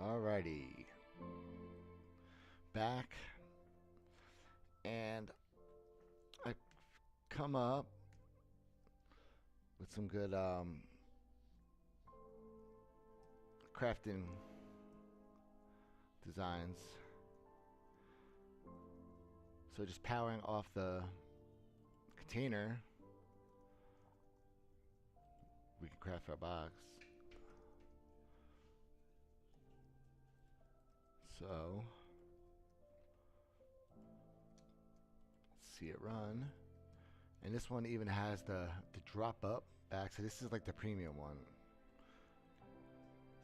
Alrighty, back, and I come up with some good crafting designs. So just powering off the container, we can craft our box. So let's see it run. And this one even has the drop up back. So this is like the premium one.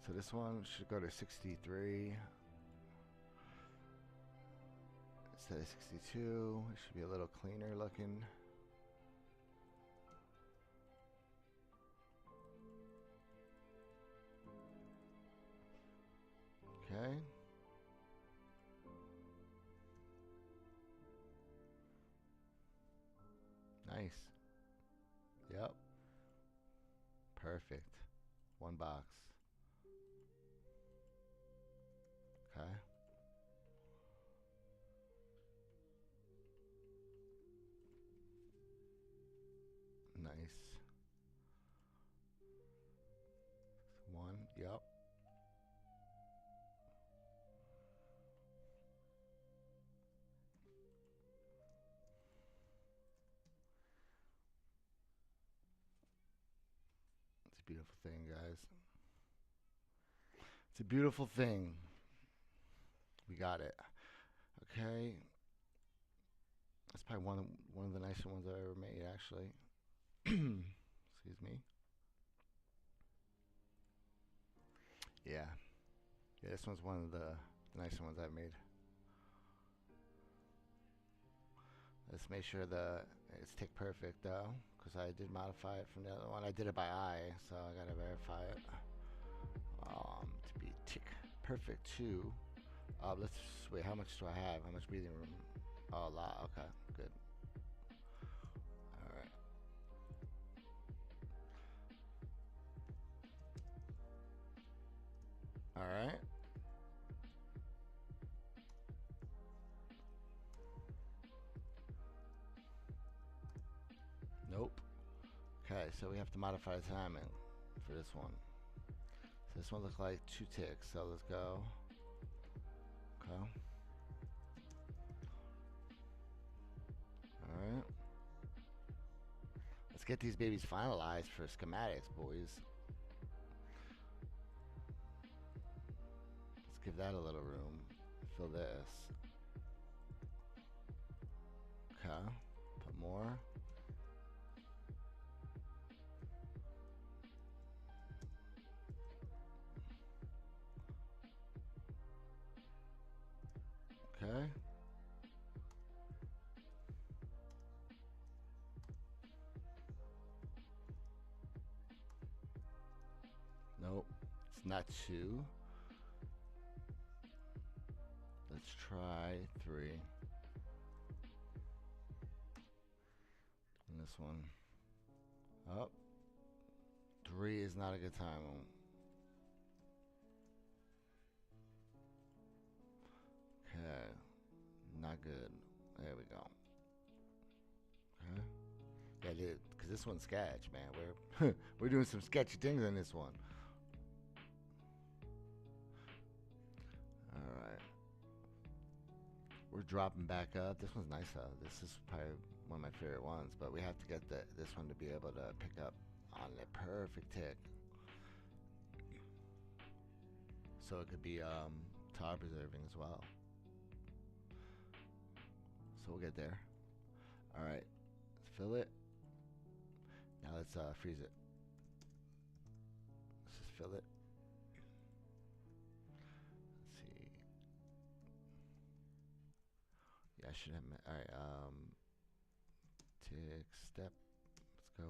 So this one should go to 63 instead of 62. It should be a little cleaner looking. Okay. Nice. Yep. Perfect. One box. Okay. Nice. One. Yep. It's a beautiful thing, guys. It's a beautiful thing. We got it. Okay. That's probably one of the nicer ones I ever made, actually. Excuse me. Yeah. Yeah, this one's one of the nicer ones I've made. Let's make sure it's tick perfect though, because I did modify it from the other one. I did it by eye, so I gotta verify it. To be tick perfect too. Let's wait. How much do I have? How much breathing room? Oh, a lot. Okay, good. All right. All right. Nope. Okay, so we have to modify the timing for this one. So this one looks like 2 ticks. So let's go. Okay. All right. Let's get these babies finalized for schematics, boys. Let's give that a little room. Fill this. Okay. Put more. Okay. Nope. It's not 2. Let's try 3. And this one. Up. 3 is not a good time. Okay. Not good. There we go. Okay. Yeah, because this one's sketch, man. We're doing some sketchy things in this one. All right. We're dropping back up. This one's nice though. This is probably one of my favorite ones, but we have to get this one to be able to pick up on the perfect tick. So it could be tar preserving as well. So we'll get there. All right, let's fill it. Now let's freeze it. Let's just fill it. Let's see. Yeah, I should have. All right. Tick step. Let's go.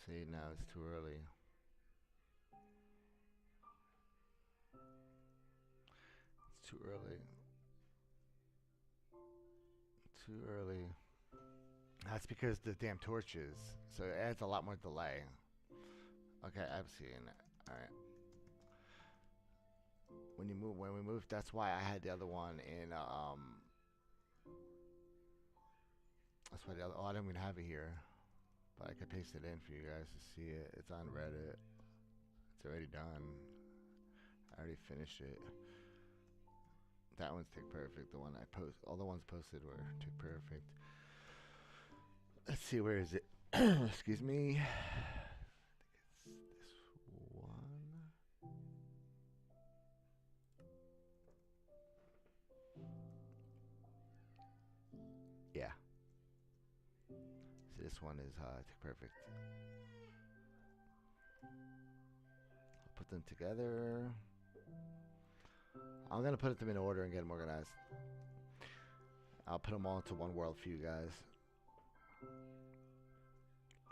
See, now it's too early. too early. Too early. That's because the damn torches. So it adds a lot more delay. Okay, I've seen it. All right. When we moved, that's why I had the other one in. That's why the other. Oh, I don't even have it here, but I could paste it in for you guys to see it. It's on Reddit. It's already done. I already finished it. That one's Tick Perfect. The one I post, all the ones posted were Tick Perfect. Let's see, where is it? Excuse me. I think it's this one. Yeah. So this one is Tick Perfect. I'll put them together. I'm gonna put them in order and get them organized. I'll put them all into one world for you guys.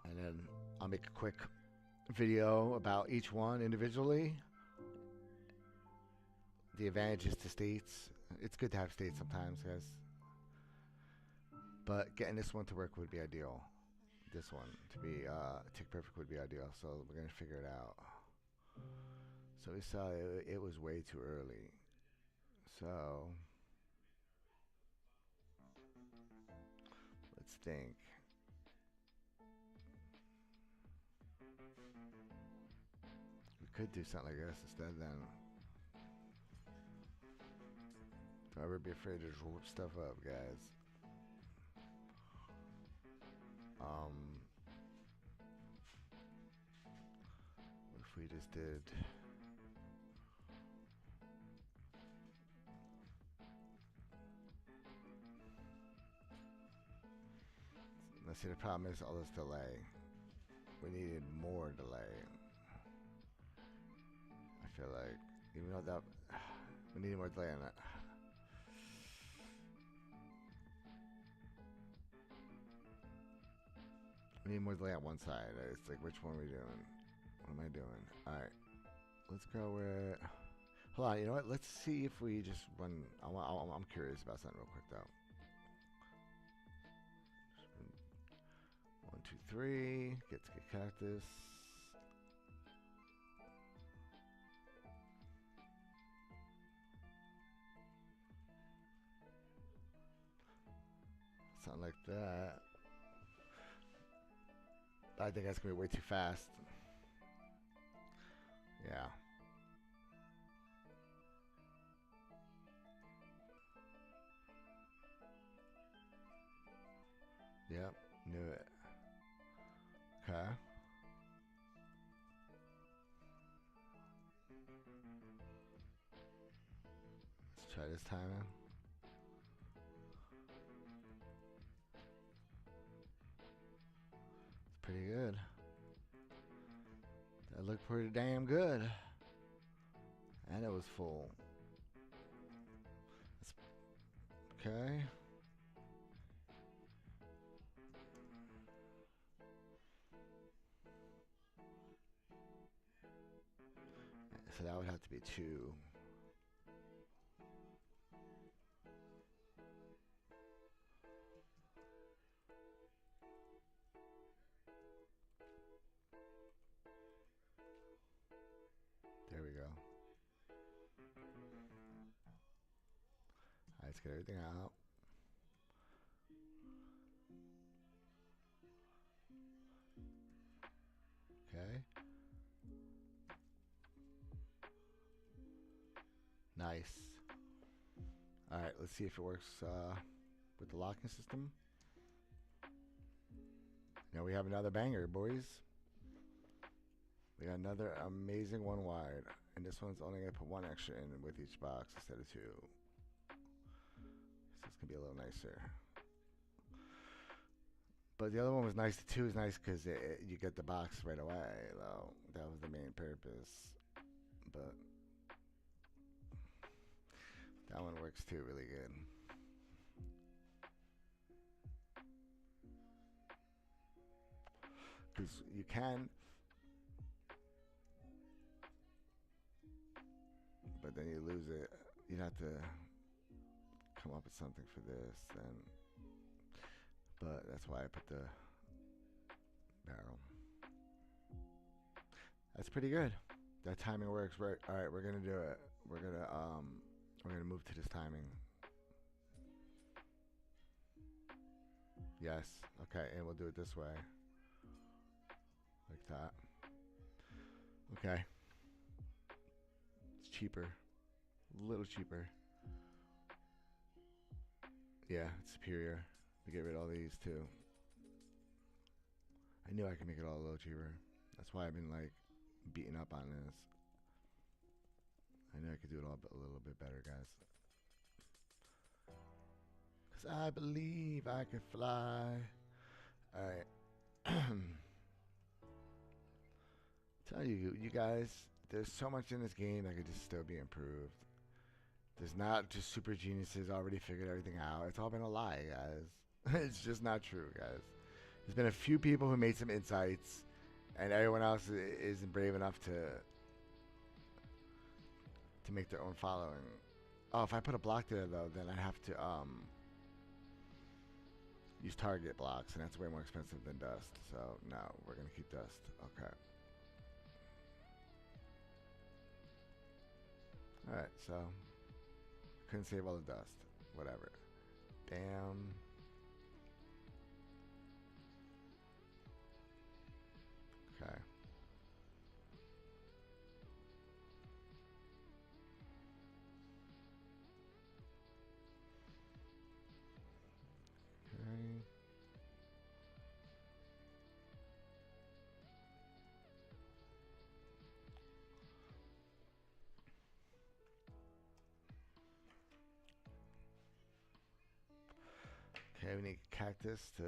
And then I'll make a quick video about each one individually. The advantages to states. It's good to have states sometimes, guys. But getting this one to work would be ideal. This one to be Tick Perfect would be ideal. So we're going to figure it out. So we saw it was way too early. So let's think. We could do something like this instead then. Don't ever be afraid to just whoop stuff up, guys. What if we just did... Let's see, the problem is all this delay. We needed more delay. I feel like, even though that... We needed more delay on that. We need more delay on one side. It's like, which one are we doing? What am I doing? Alright. Let's go with... Hold on, you know what? Let's see if we just run... I'm curious about something real quick, though. 1, 2, 3. Get cactus. Something like that. I think that's going to be way too fast. Yeah. Yep, knew it. Okay. Let's try this timing. It's pretty good. That looked pretty damn good. And it was full. Okay. So that would have to be 2. There we go. Alright, let's get everything out. Okay. Nice. Alright, let's see if it works with the locking system. Now we have another banger, boys. We got another amazing one wide. And this one's only going to put 1 extra in with each box instead of 2. So it's going to be a little nicer. But the other one was nice. The 2 is nice because you get the box right away, though. That was the main purpose. But that one works too really good. Because you can... But then you lose it. you'd have to come up with something for this, then. But that's why I put the barrel. That's pretty good. That timing works. Right. All right, we're gonna do it. We're gonna move to this timing. Yes. Okay, and we'll do it this way, like that. Okay. It's cheaper. A little cheaper. Yeah, it's superior. We get rid of all these too. I knew I could make it all a little cheaper. That's why I've been like beating up on this. I knew I could do it all a little bit better, guys. Cause I believe I could fly. All right. Tell you, you guys, there's so much in this game that could just still be improved. There's not just super geniuses already figured everything out. It's all been a lie, guys. It's just not true, guys. There's been a few people who made some insights, and everyone else isn't brave enough to make their own following. Oh, if I put a block there though, then I have to use target blocks, and that's way more expensive than dust. So no, we're gonna keep dust. Okay. All right. So couldn't save all the dust. Whatever. Damn. Okay. Okay. Okay, we need cactus to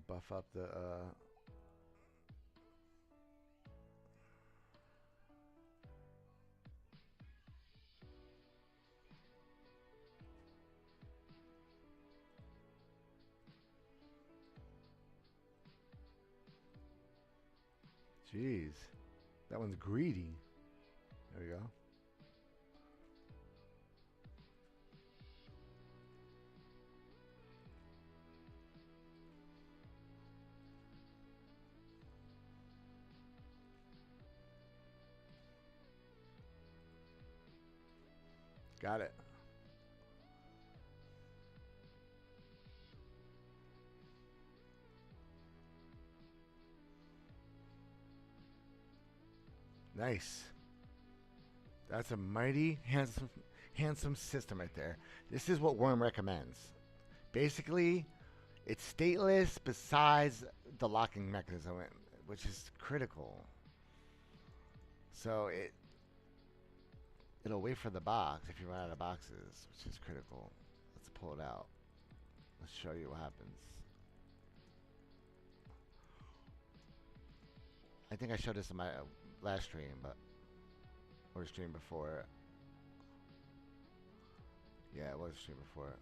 buff up the jeez. That one's greedy. There we go. Got it. Nice. That's a mighty handsome system right there. This is what Worm recommends. Basically, it's stateless besides the locking mechanism, which is critical. So it'll wait for the box if you run out of boxes, which is critical. Let's pull it out. Let's show you what happens. I think I showed this in my last stream, or stream before it. Yeah, it was a stream before it.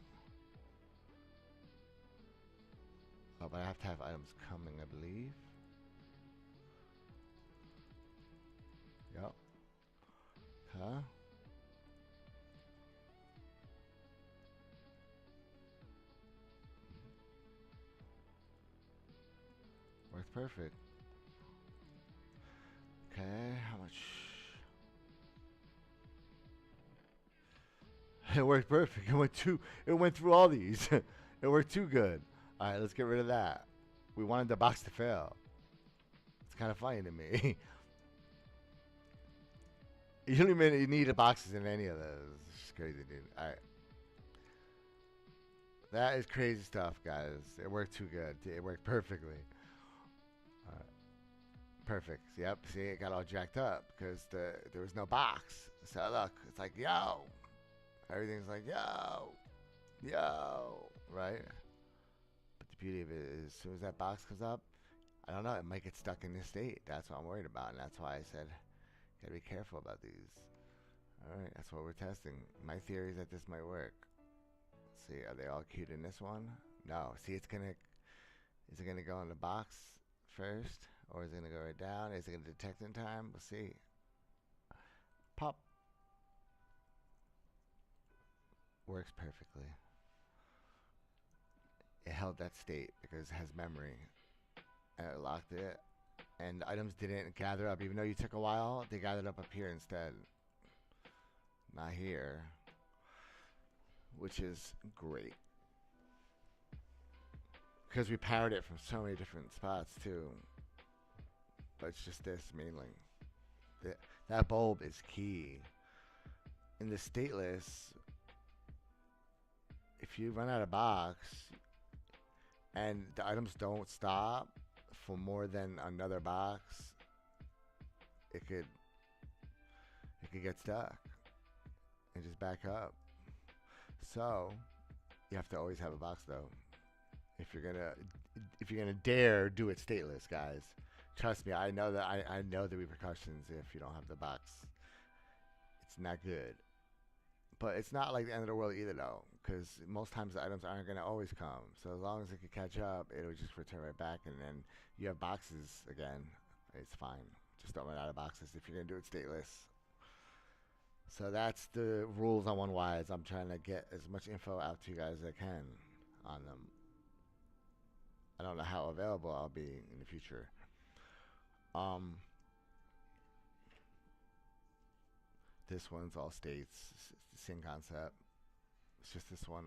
Oh, but I have to have items coming, I believe. Yep. Huh? Works perfect. Okay, how much? It worked perfect. It went through all these. It worked too good. All right, let's get rid of that. We wanted the box to fail. It's kind of funny to me. You don't even need the boxes in any of those. It's just crazy, dude. All right. That is crazy stuff, guys. It worked too good. It worked perfectly. All right. Perfect. Yep. See, it got all jacked up because there was no box. So look, it's like, yo. Everything's like, yo, right? But the beauty of it is, as soon as that box comes up, I don't know, it might get stuck in this state. That's what I'm worried about, and that's why I said, gotta be careful about these. All right, that's what we're testing. My theory is that this might work. Let's see, are they all queued in this one? No. See, is it gonna go in the box first, or is it gonna go right down? Is it gonna detect in time? We'll see. Pop. works perfectly. It held that state because it has memory, and it locked it. And items didn't gather up, even though you took a while. They gathered up here instead, not here, which is great because we powered it from so many different spots too. But it's just this mainly. That bulb is key. In the stateless, if you run out of box and the items don't stop for more than another box, it could get stuck and just back up. So you have to always have a box though. If you're gonna dare do it stateless, guys. Trust me, I know that I know the repercussions if you don't have the box. It's not good. But it's not like the end of the world either, though, because most times the items aren't going to always come. So as long as it can catch up, it'll just return right back, and then you have boxes again. It's fine. Just don't run out of boxes if you're going to do it stateless. So that's the rules on One Wise. I'm trying to get as much info out to you guys as I can on them. I don't know how available I'll be in the future. This one's all states. It's the same concept. It's just this one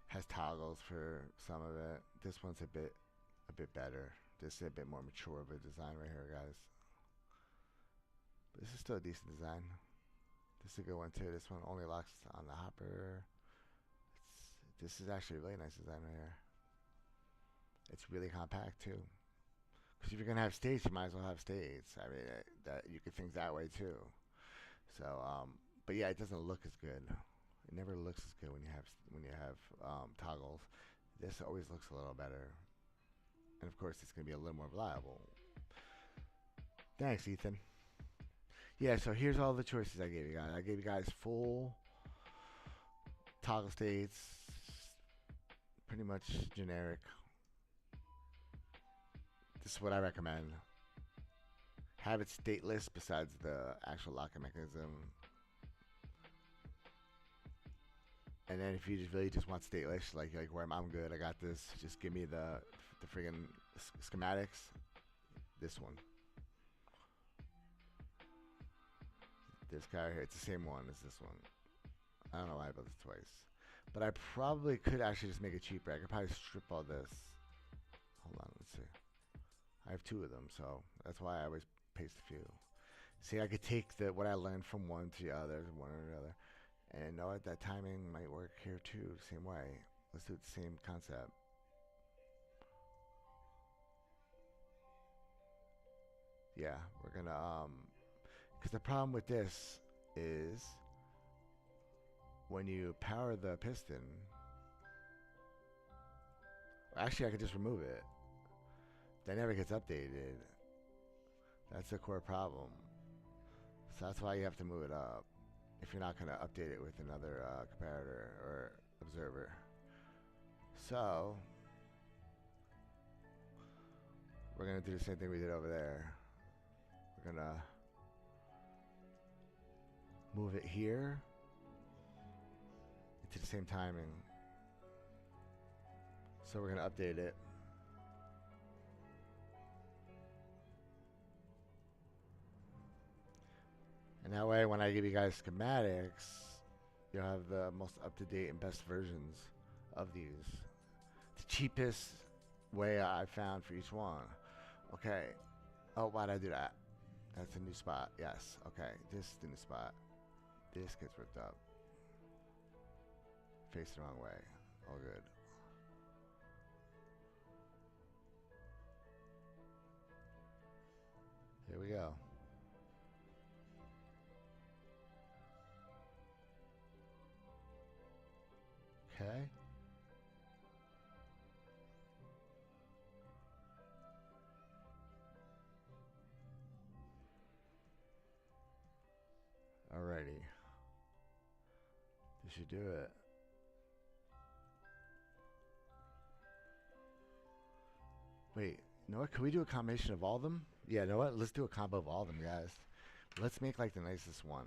has toggles for some of it. This one's a bit better. This is a bit more mature of a design right here, guys. But this is still a decent design. This is a good one too. This one only locks on the hopper. This is actually a really nice design right here. It's really compact too. Because if you're gonna have states, you might as well have states. I mean, that you could think that way too. So, but yeah, it doesn't look as good. It never looks as good when you have toggles. This always looks a little better, and of course, it's gonna be a little more reliable. Thanks, Ethan. Yeah, so here's all the choices I gave you guys. I gave you guys full toggle states, pretty much generic. This is what I recommend. Have it stateless besides the actual locking mechanism. And then if you just really just want stateless, like where I'm good, I got this. Just give me the friggin' schematics. This one. This guy right here, it's the same one as this one. I don't know why I built this twice. But I probably could actually just make it cheaper. I could probably strip all this. Hold on, let's see. I have two of them, so that's why I always paste a few. See, I could take what I learned from one to the other, one or the other. And know what, that timing might work here too, the same way. Let's do the same concept. Yeah, we're gonna, because the problem with this is when you power the piston, actually I could just remove it. That never gets updated. That's the core problem. So that's why you have to move it up if you're not going to update it with another comparator or observer. So we're going to do the same thing we did over there. We're going to move it here into the same timing. So we're going to update it. And that way, when I give you guys schematics, you'll have the most up-to-date and best versions of these. The cheapest way I found for each one. Okay. Oh, why'd I do that? That's a new spot. Yes. Okay. This is the new spot. This gets ripped up. Face the wrong way. All good. Here we go. Okay. Alrighty. This should do it. Wait, you know what? Can we do a combination of all of them? Yeah, you know what? Let's do a combo of all of them, guys. Let's make like the nicest one.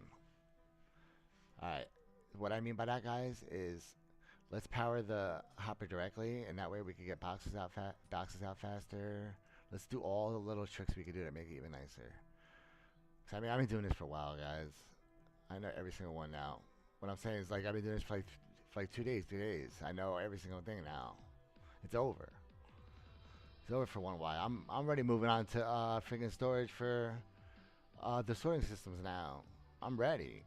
Alright. What I mean by that, guys, is let's power the hopper directly, and that way we can get boxes out faster. Let's do all the little tricks we can do to make it even nicer. 'Cause, I mean, I've been doing this for a while, guys. I know every single one now. What I'm saying is, like, I've been doing this for like 2 days, 3 days. I know every single thing now. It's over. It's over for 1Y. I'm already moving on to freaking storage for the sorting systems now. I'm ready.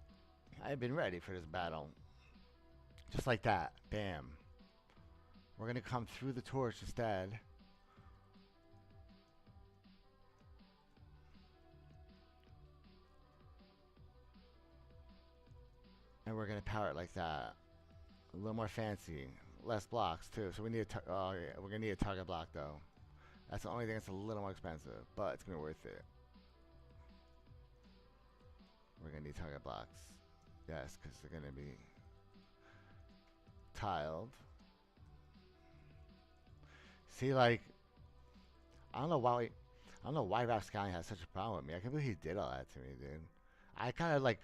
I've been ready for this battle. Just like that. Bam. We're gonna come through the torch instead. And we're gonna power it like that. A little more fancy. Less blocks too. So we need a oh yeah, we're gonna need a target block though. That's the only thing that's a little more expensive, but it's gonna be worth it. We're gonna need target blocks. Yes, because they're gonna be tiled. See, like, I don't know why Rapscallion has such a problem with me. I can't believe he did all that to me, dude. I kind of like,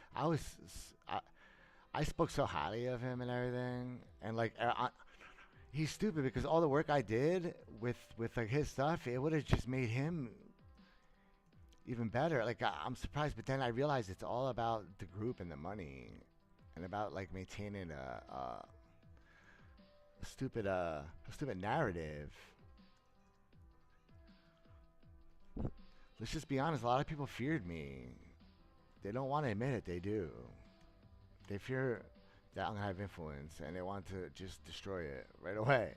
I spoke so highly of him and everything, and like, he's stupid because all the work I did with like his stuff, it would have just made him even better. Like, I'm surprised, but then I realized it's all about the group and the money, and about like maintaining a stupid narrative. Let's just be honest. A lot of people feared me. They don't want to admit it. They do. They fear that I'm gonna have influence, and they want to just destroy it right away.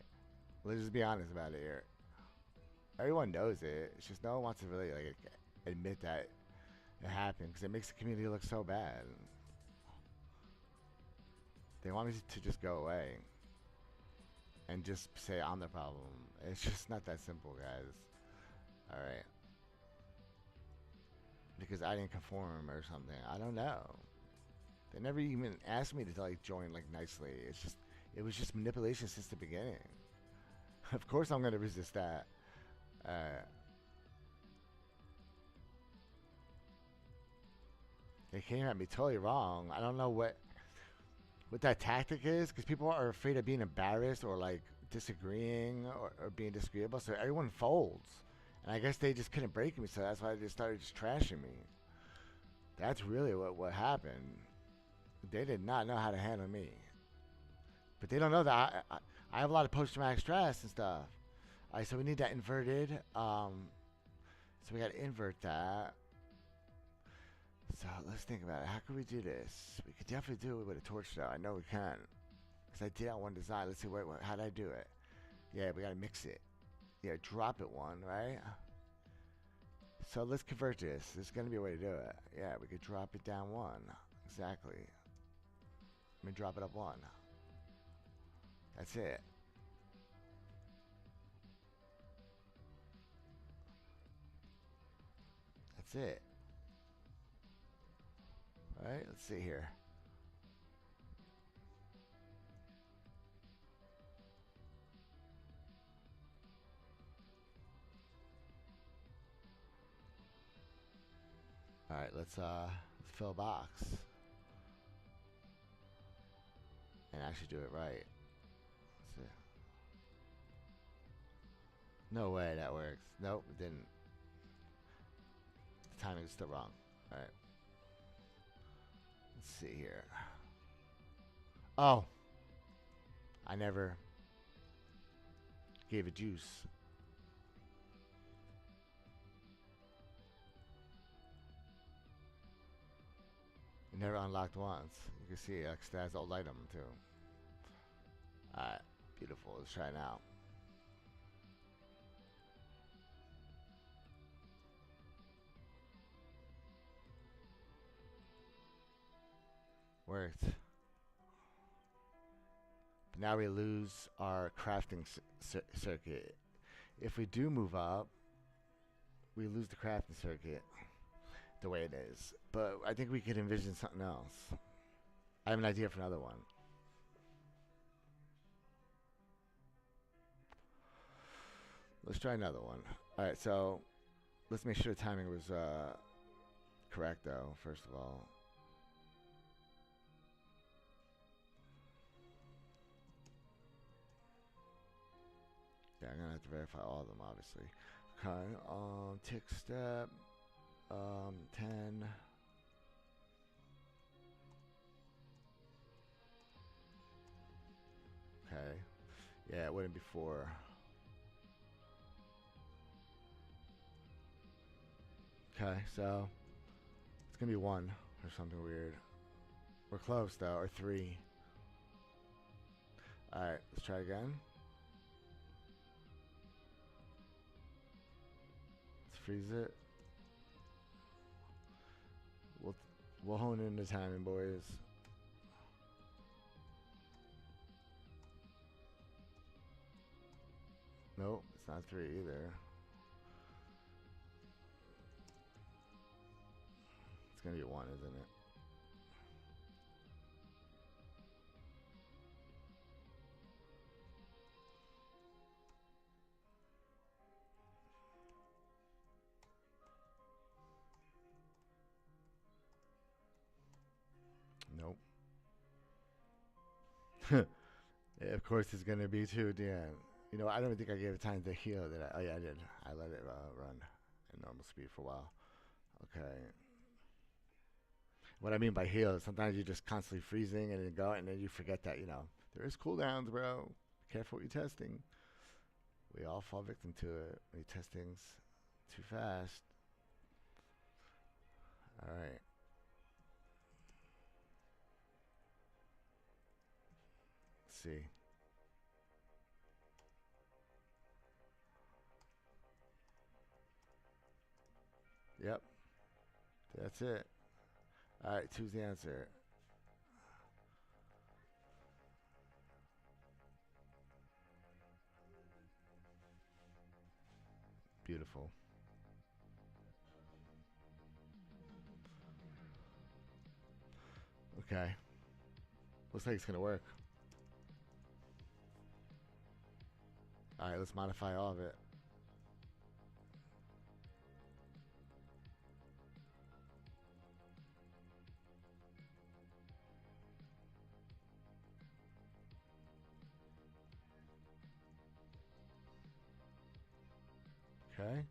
Let's just be honest about it here. Everyone knows it. It's just no one wants to really like admit that it happened because it makes the community look so bad. They want me to just go away and just say I'm the problem. It's just not that simple, guys. All right. Because I didn't conform or something. I don't know. They never even asked me to like join like nicely. It was just manipulation since the beginning. Of course I'm gonna resist that. They came at me totally wrong. I don't know what that tactic is because people are afraid of being embarrassed or like disagreeing or being disagreeable, so everyone folds. And I guess they just couldn't break me, so that's why they just started just trashing me. That's really what happened. They did not know how to handle me. But they don't know that I have a lot of post-traumatic stress and stuff. Alright, so we need that inverted. So we got to invert that. So let's think about it. How can we do this? We could definitely do it with a torch though. I know we can. Because I did that one design. Let's see, how did I do it? Yeah, we got to mix it. Yeah, drop it one, right? So let's convert this. There's going to be a way to do it. Yeah, we could drop it down one. Exactly. Let me drop it up one. That's it. That's it. All right, let's see here. All right, let's fill a box and actually do it right. Let's see. No way that works. Nope, it didn't. The timing is still wrong. All right. Let's see here. Oh, I never gave it juice. It never unlocked once. You can see it has old item too. Alright, beautiful. Let's try it now. Worked. But now we lose our crafting circuit. If we do move up, we lose the crafting circuit the way it is. But I think we could envision something else. I have an idea for another one. Let's try another one. Alright, so let's make sure the timing was correct though, first of all. Okay, I'm gonna have to verify all of them, obviously. Okay, tick step, 10. Okay, yeah, it wouldn't be 4. Okay, so it's gonna be 1 or something weird. We're close though, or 3. All right, let's try again. Let's freeze it. We'll we'll hone in the timing, boys. Nope, it's not 3 either. It's gonna be 1, isn't it? Nope. Yeah, of course it's gonna be 2 at the end. You know, I don't even think I gave it time to heal. Did I? Oh yeah, I did. I let it run at normal speed for a while. Okay. What I mean by heal is sometimes you're just constantly freezing and then go, and then you forget that there is cooldowns, bro. Be careful what you're testing. We all fall victim to it when you test things too fast. All right. Let's see. Yep. That's it. All right. Choose the answer. Beautiful. Okay. Looks like it's gonna work. All right. Let's modify all of it. Okay.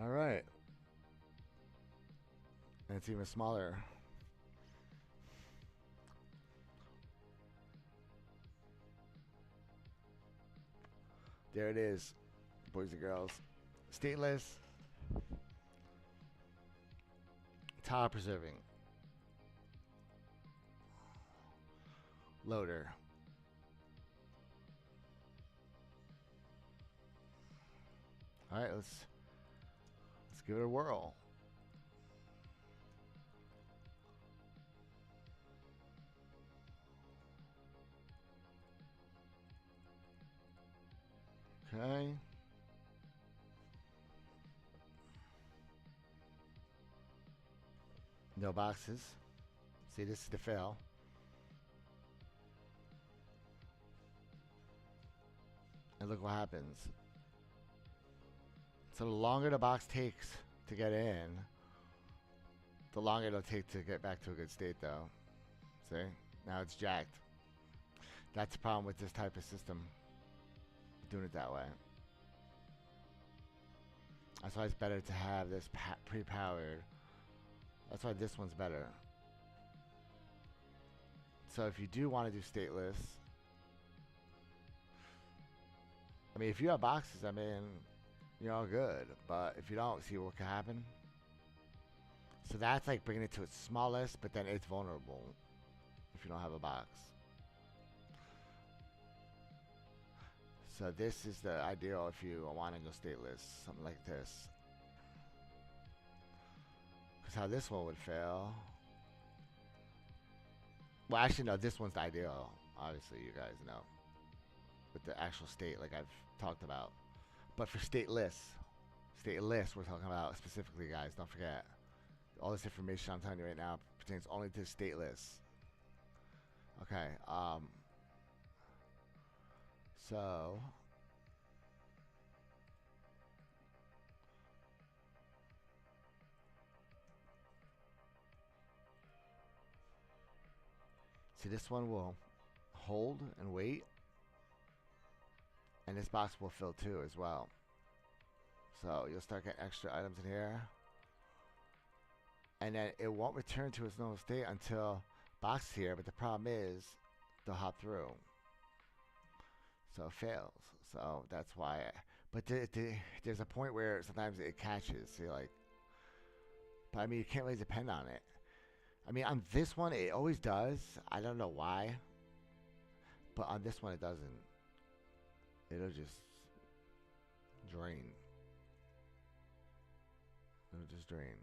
All right. And it's even smaller. There it is, boys and girls. Stateless, tile preserving, loader. All right, let's give it a whirl. Okay. No boxes. See, this is the fail. And look what happens. So the longer the box takes to get in, the longer it'll take to get back to a good state, though. See? Now it's jacked. That's the problem with this type of system. Doing it that way. That's why it's better to have this pre-powered. That's why this one's better. So if you do want to do stateless, I mean, if you have boxes, I mean, you're all good. But if you don't, see what can happen? So that's like bringing it to its smallest, but then it's vulnerable if you don't have a box. So this is the ideal if you want to go stateless, something like this. Because how this one would fail. Well, actually, no, this one's the ideal. Obviously, you guys know. With the actual state, like I've talked about. But for stateless, we're talking about specifically, guys. Don't forget. All this information I'm telling you right now pertains only to stateless. Okay. So see, this one will hold and wait, and this box will fill too as well. So you'll start getting extra items in here, and then it won't return to its normal state until box here. But the problem is they'll hop through, so it fails. So that's why. But there's a point where sometimes it catches. See, like, but I mean, you can't really depend on it. I mean, on this one, it always does. I don't know why, but on this one, it doesn't. It'll just drain. It'll just drain.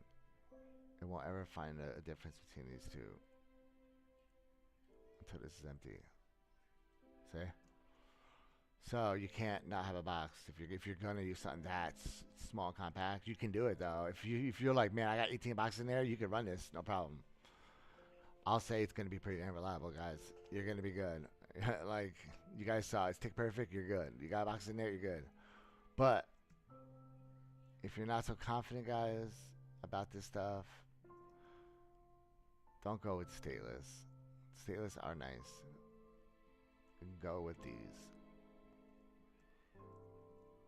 It won't ever find a difference between these two until this is empty. See? So you can't not have a box if you're gonna use something that's small, compact. You can do it though. If you're like, man, I got 18 boxes in there, you can run this, no problem. I'll say it's gonna be pretty damn reliable, guys. You're gonna be good. Like you guys saw, it's tick perfect. You're good. You got boxes in there, you're good. But if you're not so confident, guys, about this stuff, don't go with stateless. Stateless are nice. You can go with these.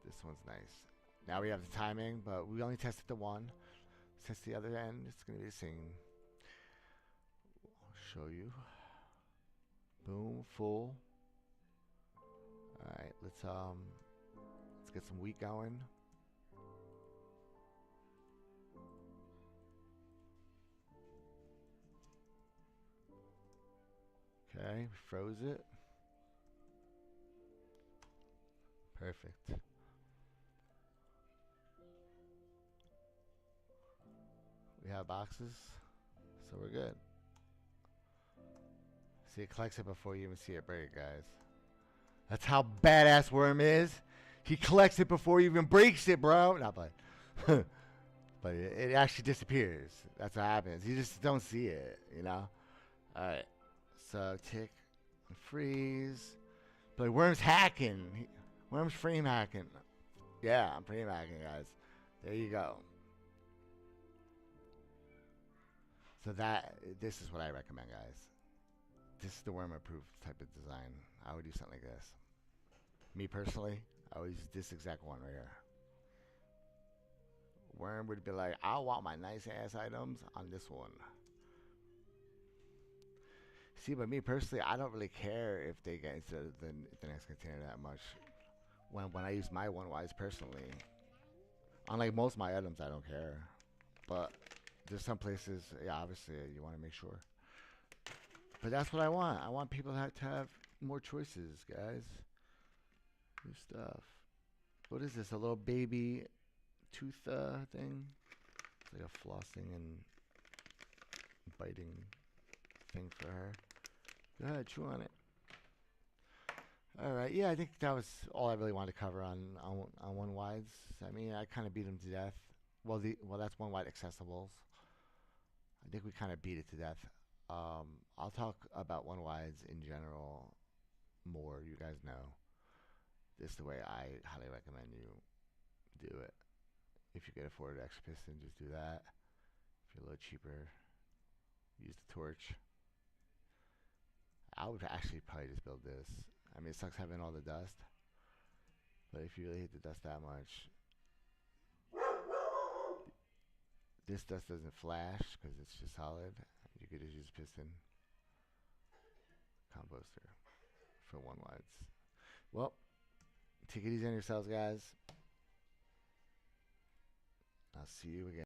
This one's nice. Now we have the timing, but we only tested the one. Let's test the other end. It's gonna be the same. I'll show you. Boom, full. All right, let's get some wheat going. Okay, froze it. Perfect. We have boxes, so we're good. See, it collects it before you even see it break, guys. That's how badass Worm is. He collects it before he even breaks it, bro. Not but, but it actually disappears. That's what happens. You just don't see it, you know. All right. So tick and freeze. But Worm's hacking. Worm's frame hacking. Yeah, I'm frame hacking, guys. There you go. So this is what I recommend, guys. This is the worm approved type of design. I would do something like this. Me personally, I would use this exact one right here. Worm would be like, I want my nice ass items on this one. See, but me personally, I don't really care if they get into the next container that much. When I use my one wise personally, unlike most of my items, I don't care. But there's some places, yeah, obviously you want to make sure. But that's what I want. I want people to have more choices, guys. New stuff. What is this? A little baby tooth thing? It's like a flossing and biting thing for her. Go ahead, chew on it. All right. Yeah, I think that was all I really wanted to cover on one wides. I mean, I kind of beat him to death. Well, that's one wide accessibles. I think we kind of beat it to death. I'll talk about one wides in general more. You guys know this is the way I highly recommend you do it. If you can afford an extra piston, just do that. If you're a little cheaper, use the torch. I would actually probably just build this. I mean, it sucks having all the dust, but if you really hate the dust that much, this dust doesn't flash because it's just solid. You could just use piston composter for one wides. Well, take it easy on yourselves, guys. I'll see you again.